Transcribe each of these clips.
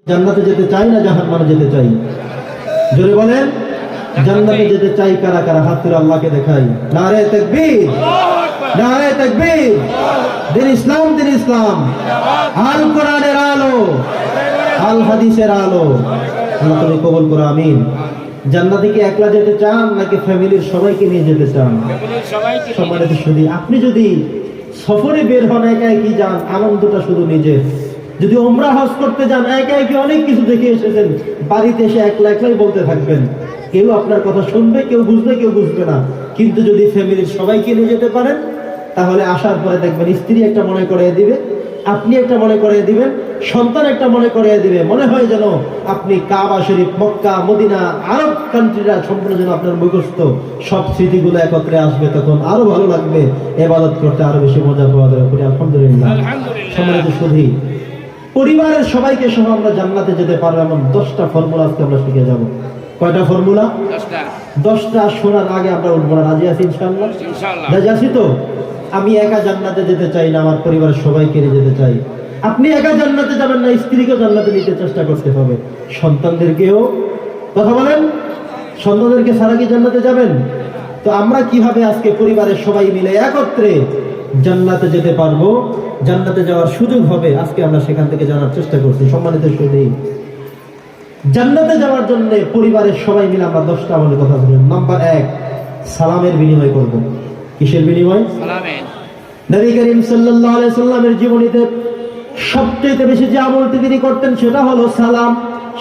জান্নাতে যেতে চাই না জাহান্নামে যেতে চাই? জোরে বলেন। জান্নাতে যেতে চাই কারা কারা? হাত তুলে আল্লাহকে দেখাই। নারে তাকবীর, নারে তাকবীর। দিন ইসলাম, দিন ইসলাম। আল কোরআনের আলো, আল হাদিসের আলো। আল্লাহ তুমি কবুল করো, আমিন। জান্নাতে কি একলা যেতে চান নাকি ফ্যামিলির সবাইকে নিয়ে যেতে চান? সম্মানিত শুধু আপনি যদি সফরে বের হন একা একই যান, আনন্দটা শুধু নিজের। যদি উমরা হজ করতে যান একা একই অনেক কিছু দেখে এসেছেন, বাড়িতে এসে একলা একলাই বলতে থাকবেন। কেউ আপনার কথা শুনবে, কেউ বুঝবে, কেউ বুঝবে না। কিন্তু যদি ফ্যামিলির সবাইকে নিয়ে যেতে পারেন, তাহলে আসার পরে দেখবেন স্ত্রী একটা মনে করিয়ে দিবে, আপনি একটা মনে করিয়ে দিবেন, সন্তান একটা মনে করিয়ে দিবে। মনে হয় যেন আপনি কাবা শরীফ, মক্কা, মদিনা, আরব কান্ট্রিরা সম্পূর্ণ যেন আপনার মুখস্থ। সব স্মৃতিগুলো একত্রে আসবে, তখন আরো ভালো লাগবে, ইবাদত করতে আরো বেশি মজা পাওয়া যাবে। আলহামদুলিল্লাহ। সম্মানিত সুধী, পরিবারের সবাইকে সহ আমরা জান্নাতে যেতে পারবো এমন 10টা ফর্মুলা আজকে আমরা শিখে যাব। কয়টা ফর্মুলা? 10টা। শোনার আগে আমরা উঠবো না। রাজি আছি ইনশাআল্লাহ? রাজি আছি তো? আমি একা জান্নাতে যেতে চাই না, আমার পরিবারের সবাইকে নিয়ে যেতে চাই। আপনি একা জান্নাতে যাবেন না, স্ত্রীকেও জান্নাতে নিতে চেষ্টা করতে হবে, সন্তানদেরকেও। কথা বলেন, সন্তানদেরকে ছাড়া কি জান্নাতে যাবেন? তো আমরা কিভাবে আজকে পরিবারের সবাই মিলে একত্রে জান্নাতে যেতে পারবো, জান্নাতে যাওয়ার সুযোগ হবে, আজকে আমরা সেখান থেকে জানার চেষ্টা করছি। সম্মানিত সুধী, জান্নাতে যাওয়ার জন্য পরিবারের সবাই মিলে আমরা 10টা আমলের কথা বলি। নাম্বার 1, সালামের বিনিময় করব। কিসের বিনিময়? সালামের। নবী করিম সাল্লাল্লাহু আলাইহি সাল্লামের জীবনীতে সবচেয়ে বেশি যে আমলটি তিনি করতেন সেটা হলো সালাম।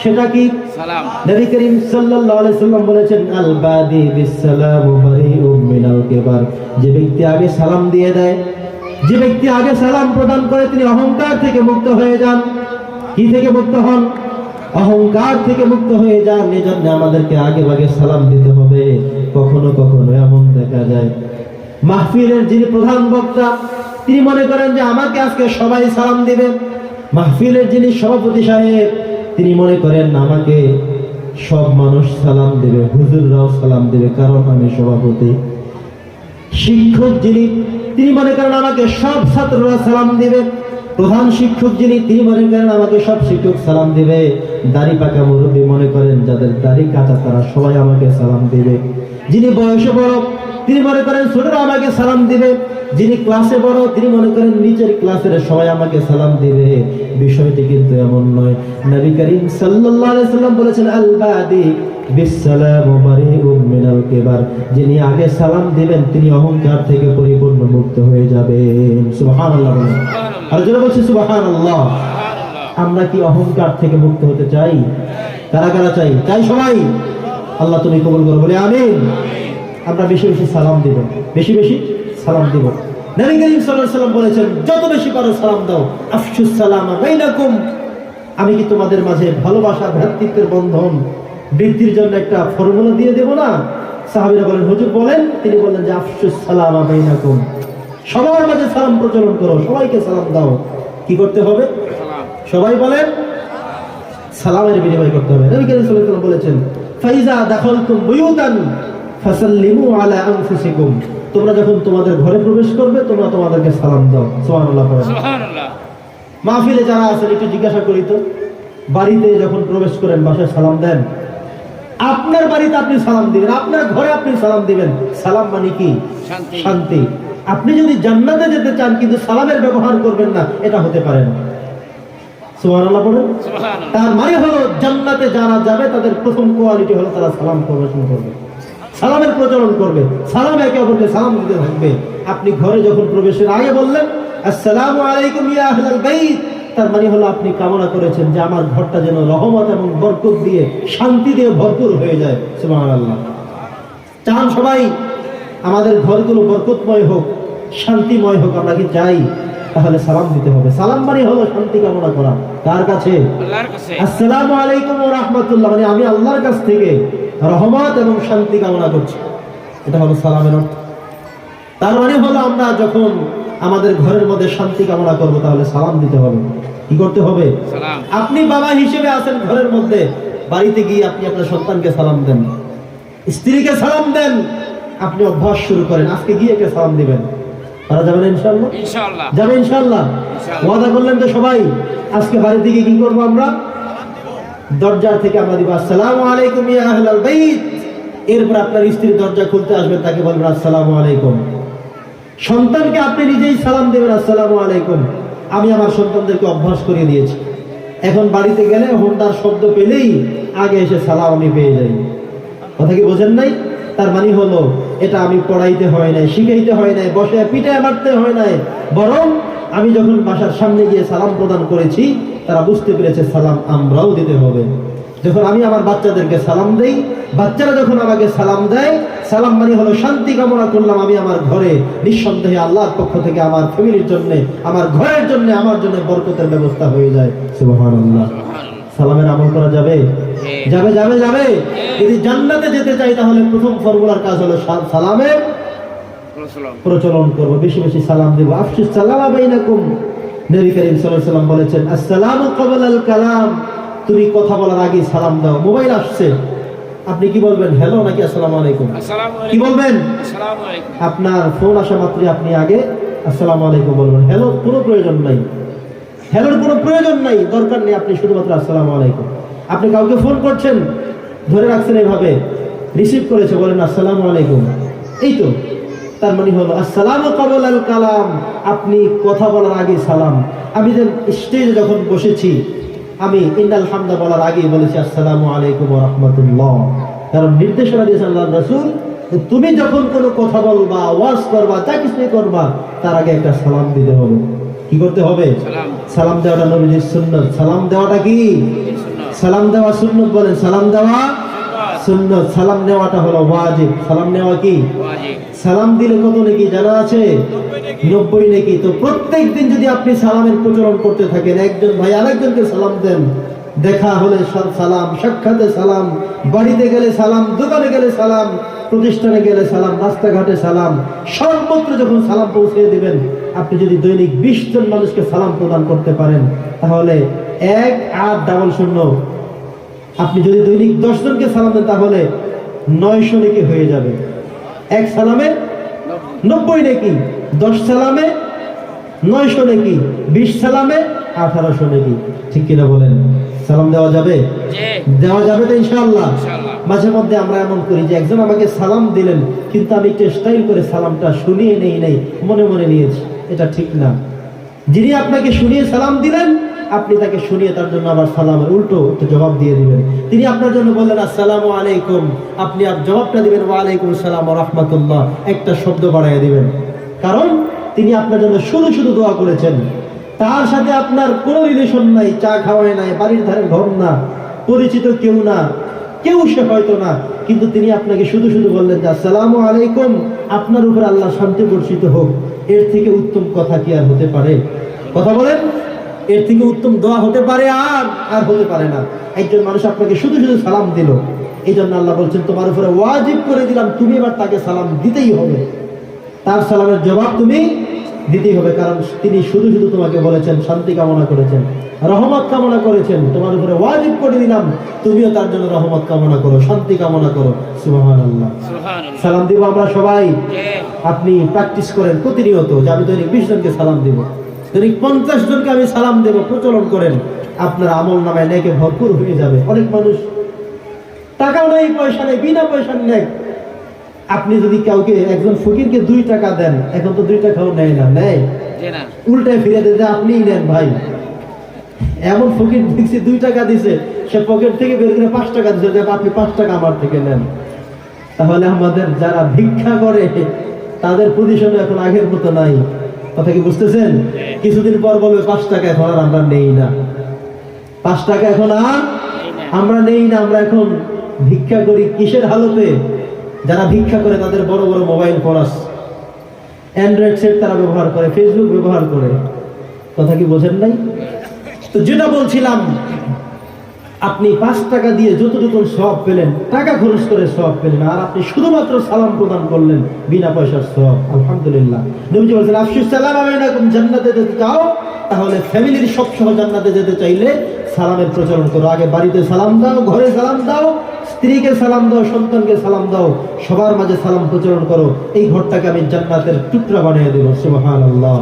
সেটা কি? সালাম। নবী করিম সাল্লাল্লাহু আলাইহি সাল্লাম বলেছেন, আল বাদি বিসসালাম বারিউম মিনাল কিবার। যে ব্যক্তি আগে সালাম দিয়ে দেয়, যে ব্যক্তি আগে সালাম প্রদান করে, তিনি অহংকার থেকে মুক্ত হয়ে যান। কি থেকে মুক্ত হন? অহংকার থেকে মুক্ত হয়ে যান। এজন্য আমাদেরকে আগে ভাগে সালাম দিতে হবে। কখনো কখনো এমন দেখা যায় মাহফিলের যিনি প্রধান বক্তা, তিনি মনে করেন যে আমাকে আজকে সবাই সালাম দিবে। মাহফিলের যিনি সভাপতি সাহেব, তিনি মনে করেন আমাকে সব মানুষ সালাম দেবে, হুজুররাও সালাম দেবে, কারণ আমি সভাপতি। শিক্ষক যিনি, তিনি মনে করেন আমাকে সব ছাত্ররা সালাম দিবে। প্রধান শিক্ষক যিনি, তিনি মনে করেন আমাকে সব শিক্ষক সালাম দিবে। দাড়ি পাকা মুরব্বী মনে করেন যাদের দাড়ি কাঁচা তারা সবাই আমাকে সালাম দিবে। যিনি বয়সে বড়, তিনি মনে করেন ছোটরা আমাকে সালাম দিবে। যিনি ক্লাসে বড়, তিনি মনে করেন নিচের ক্লাসের সবাই আমাকে সালাম দিবে। বিষয়টি কিন্তু এমন নয়। নবী করিম সাল্লাল্লাহু আলাইহি সাল্লাম বলেছেন, আল বাদি বিসসালাম বারিউম মিনাল কিবার। যিনি আগে সালাম দিবেন তিনি অহংকার থেকে পরিপূর্ণ মুক্ত হয়ে যাবেন। সুবহানাল্লাহ। আর যারা বলছে সুবহানাল্লাহ। আমরা কি অহংকার থেকে মুক্ত হতে চাই? কারা কারা চাই? চাই সবাই। আল্লাহ তুমি কবুল করো, বলে আমিন। আমরা বেশি বেশি সালাম দিব, বেশি বেশি সালাম দিব। নবী করিম সাল্লাল্লাহু আলাইহি সাল্লাম বলেছেন, যত বেশি পারো সালাম দাও। আফশুস সালামা বাইনাকুম। আমি কি তোমাদের মাঝে ভালোবাসা, ভ্রাতৃত্বের বন্ধন বৃদ্ধির জন্য একটা ফর্মুলা দিয়ে দেব না? সাহাবীরা বলেন, হুজুর বলেন। তিনি বললেন যে আফশুস সালামা বাইনাকুম। সবার মাঝে সালাম প্রচলন করো, সবাইকে সালাম দাও। কি করতে হবে? সবাই বলেন, সালামের বিনিময় করতে হবে। নবী করিম সাল্লাল্লাহু আলাইহি ওয়াসাল্লাম বলেছেন, ফাইজা দাখালতুম বুয়ুতান ফাসাল্লিমু আলা আনফুসিকুম। তোমরা যখন তোমাদের ঘরে প্রবেশ করবে, তোমরা তোমাদেরকে সালাম দাও। সুবহানাল্লাহ। সুবহানাল্লাহ। মাহফিলে যারা আছেন একটু জিজ্ঞাসা করি তো, বাড়িতে যখন প্রবেশ করেন বাসায় সালাম দেন? আপনার বাড়িতে আপনি সালাম দিবেন, আপনার ঘরে আপনি সালাম দিবেন। সালাম মানে কি? শান্তি। আপনি যদি জান্নাতে যেতে চান কিন্তু সালামের ব্যবহার করবেন না, এটা হতে পারে না। সুবহানাল্লাহ বলেন। তার মানে হলো জান্নাতে যারা যাবে তাদের প্রথম কোয়ালিটি হলো তারা সালাম প্রদর্শন করবে, সালামের প্রচলন করবে, সালাম একে অপরকে সালাম দিতে থাকবে। আপনি ঘরে যখন প্রবেশের আগে বললেন আসসালামু আলাইকুম ইয়া আহলাল বাইত, তার মানে হলো আপনি কামনা করেছেন যে আমার ঘরটা যেন রহমত এবং বরকত দিয়ে, শান্তি দিয়ে ভরপুর হয়ে যায়। সুবহানাল্লাহ। চান সবাই আমাদের ঘরগুলো বরকতময় হোক, শান্তিময় হোক? আমরা কি চাই? তাহলে সালাম দিতে হবে। সালাম মানে হলো শান্তি কামনা করা। কার কাছে? আল্লাহর কাছে। আসসালামু আলাইকুম ওয়া রাহমাতুল্লাহ মানে আমি আল্লাহর কাছ থেকে রহমত এবং শান্তি কামনা করছি। এটা হলো সালামের অর্থ। তার মানে হলো আমরা যখন আমাদের ঘরের মধ্যে শান্তি কামনা করব তাহলে সালাম দিতে হবে। কি করতে হবে? সালাম। আপনি বাবা হিসেবে আছেন ঘরের মধ্যে, বাড়িতে গিয়ে আপনি আপনার সন্তানকে সালাম দেন, স্ত্রীকে সালাম দেন। আপনি অভ্যাস শুরু করেন, আজকে গিয়ে একে সালাম দিবেন। তারা যাবেন ইনশাআল্লাহ? ইনশাআল্লাহ যাবে। ইনশাআল্লাহ। ওয়াদা করলেন তো সবাই? আজকে বাড়িতে গিয়ে কি করবো আমরা? দরজা থেকে আমরা দিব আসসালামু আলাইকুম ইয়া আহলাল বাইত। এরপর আপনার স্ত্রী দরজা খুলতে আসবেন, তাকে বলবেন আসসালামু আলাইকুম। সন্তানকে আপনি নিজেই সালাম দেবেন আসসালামু আলাইকুম। আমি আমার সন্তানদেরকে অভ্যাস করিয়ে দিয়েছি, এখন বাড়িতে গেলে হোন্ডার শব্দ পেলেই আগে এসে সালাম আমি পেয়ে যাই। কথা কি বোঝেন নাই? তার মানে হলো এটা আমি পড়াইতে হয় নাই, শিখাইতে হয় নাই, বসে পিঠে মারতে হয় নাই, বরং আমি যখন বাসার সামনে গিয়ে সালাম প্রদান করেছি তারা বুঝতে পেরেছে সালাম আমরাও দিতে হবে। যখন আমি আমার বাচ্চাদেরকে সালাম দেই, বাচ্চারা যখন আমাকে সালাম দেয়, সালাম মানে হলো শান্তি কামনা করলাম আমি আমার ঘরে, নিঃসন্দেহে আল্লাহর পক্ষ থেকে আমার ফ্যামিলির জন্য, আমার ঘরের জন্য, আমার জন্য বরকতের ব্যবস্থা হয়ে যায়। সুবহানাল্লাহ। সালামের আমল করা যাবে? যাবে যাবে যাবে। যদি জান্নাতে যেতে চাই তাহলে প্রথম ফর্মুলার কাজ হলো সালামের প্রচলন করব, বেশি বেশি সালাম দেব। আফশিস সালামা বাইনাকুম। নবী করিম সাল্লাল্লাহু আলাইহি ওয়াসাল্লাম বলেছেন আসসালামু ক্বাবলাল কালাম, তুমি কথা বলার আগে সালাম দাও। মোবাইল আসছে, আপনি কি বলবেন? হ্যালো নাকি আসসালামু আলাইকুম? কি বলবেন? আসসালামু আলাইকুম। আপনার ফোন আসা মাত্রই আপনি আগে আসসালামু আলাইকুম বলবেন। হ্যালো কোনো প্রয়োজন নাই, হ্যালোর কোনো প্রয়োজন নাই, দরকার নেই, আপনি শুধুমাত্র আসসালামু আলাইকুম। আপনি কাউকে ফোন করছেন, ধরে রাখছেন এভাবে, রিসিভ করেছে, বলেন আসসালামু আলাইকুম। এই তো, তার মানে হলো আসসালামু ক্বাবলাল কালাম, আপনি কথা বলার আগে সালাম। আমি যে স্টেজে যখন বসেছি আমি ইন্নাল হামদা বলার আগেই বলেছি আসসালামু আলাইকুম ওয়া রাহমাতুল্লাহ, কারণ নির্দেশনা দিয়েছেন আল্লাহর রাসূল, তুমি যখন কোনো কথা বলবা, ওয়াজ করবা, যা কিছু করবা, তার আগে একটা সালাম দিতে হবে। কি করতে হবে? সালাম দেওয়াটা নবীর সুন্নাত। সালাম দেওয়াটা কি? সালাম দেওয়া সুন্নাত। বলেন সালাম দেওয়া সুন্নাত, সালাম নেওয়াটা হলো ওয়াজিব। সালাম নেওয়া কি? সালাম দিলে কত নেকি জানা আছে? 90 নেকি। তো প্রত্যেক দিন যদি আপনি সালামের প্রচলন করতে থাকেন, একজন ভাই আরেকজনকে সালাম দেন, দেখা হলে সালাম, সাক্ষাতে সালাম, বাড়িতে গেলে সালাম, দোকানে গেলে সালাম, প্রতিষ্ঠানে গেলে সালাম, রাস্তাঘাটে সালাম, সর্বত্র যখন সালাম পৌঁছে দিবেন, আপনি যদি দৈনিক 20 জন মানুষকে সালাম প্রদান করতে পারেন তাহলে 1 8 ডাবল 0, আপনি যদি দৈনিক 10 জনকে সালাম দেন তাহলে 900 নেকি হয়ে যাবে। 1 সালামে 90 নেকি, 10 সালামে 900 নেকি, 20 সালামে 1800 নেকি। ঠিক কিনা বলেন? সালাম দেওয়া যাবে? দেওয়া যাবে তো ইনশাআল্লাহ। মাঝে মধ্যে আমরা এমন করি যে একজন আমাকে সালাম দিলেন কিন্তু আমি একটু স্টাইল করে সালামটা শুনিয়ে নেই নাই, মনে মনে নিয়েছি, এটা ঠিক না। যিনি আপনাকে শুনিয়ে সালাম দিলেন আপনি তাকে শুনিয়ে তার জন্য আবার সালামের উল্টো একটা জবাব দিয়ে দিবেন। তিনি আপনার জন্য বললেন আসসালামু আলাইকুম, আপনি আর জবাবটা দিবেন ওয়া আলাইকুম আসসালাম ওয়া রাহমাতুল্লাহ, একটা শব্দ বাড়াইয়া দিবেন, কারণ তিনি আপনার জন্য শুধু শুধু দোয়া করেছেন। তার সাথে আপনার কোনো রিলেশন নাই, চা খাওয়ায় নাই, বাড়ির ধারে ঘর না, পরিচিত কেউ না, কেউ সে হয়তো না, কিন্তু তিনি আপনাকে শুধু শুধু বললেন যে আসসালামু আলাইকুম, আপনার উপর আল্লাহ শান্তি বর্ষিত হোক। এর থেকে উত্তম কথা কি আর হতে পারে? কথা বলেন, এর থেকে উত্তম দোয়া হতে পারে? আর হতে পারে না। একজন মানুষ আপনাকে শুধু শুধু সালাম দিল, এই জন্য আল্লাহ বলছেন তোমার উপরে ওয়াজিব করে দিলাম, তুমি এবার তাকে সালাম দিতেই হবে, তার সালামের জবাব তুমি দিতেই হবে, কারণ তিনি শুধু শুধু তোমাকে বলেছেন, শান্তি কামনা করেছেন, রহমত কামনা করেছেন, তোমার উপরে ওয়াজিব করে দিলাম তুমিও তার জন্য রহমত কামনা করো, শান্তি কামনা করো। সুবহানাল্লাহ। সালাম দিব আমরা সবাই। আপনি প্র্যাকটিস করেন প্রতিনিয়ত যে আমি দৈনিক 20 জনকে সালাম দিব, দৈনিক 50 জনকে আমি সালাম দেব, প্রচলন করেন, আপনার আমল নামায় নেকে ভরপুর হয়ে যাবে। অনেক মানুষ টাকাও নেই, পয়সা নেই, বিনা পয়সার নেক। আপনি যদি কাউকে, একজন ফকিরকে 2 টাকা দেন, এখন তো 2 টাকাও নেয় না, নেয় উল্টায় ফিরে দেয়, আপনিই নেন ভাই। এমন ফকির দেখছি 2 টাকা দিছে, সে পকেট থেকে বের করে 5 টাকা দিছে, যে আপনি 5 টাকা আমার থেকে নেন। তাহলে আমাদের যারা ভিক্ষা করে তাদের পজিশন এখন আগের মতো নাই। কথা কি বুঝতেছেন? কিছুদিন পর বলবে 5 টাকা এখন আর আমরা নেই না, 5 টাকা এখন আর আমরা নেই না। আমরা এখন ভিক্ষা করি কিসের হালতে? যারা ভিক্ষা করে তাদের বড় বড় মোবাইল ফোন আছে, অ্যান্ড্রয়েড সেট তারা ব্যবহার করে, ফেসবুক ব্যবহার করে। কথা কি বোঝেন নাই? তো যেটা বলছিলাম, আপনি 5 টাকা দিয়ে যতটুকু সওয়াব পেলেন, টাকা খরচ করে সওয়াব পেলেন, আর আপনি শুধুমাত্র সালাম প্রদান করলেন, বিনা পয়সার সওয়াব। আলহামদুলিল্লাহ। নবীজি বলেছেন আফশিস সালাম বাইনাকুম, জান্নাতে যেতে চাও তাহলে ফ্যামিলির সব সহ জান্নাতে যেতে চাইলে সালামের প্রচলন করো। আগে বাড়িতে সালাম দাও, ঘরে সালাম দাও, স্ত্রীকে সালাম দাও, সন্তানকে সালাম দাও, সবার মাঝে সালাম প্রচলন করো। এই ঘরটাকে আমি জান্নাতের টুকরা বানিয়ে দেব। সুবহানাল্লাহ।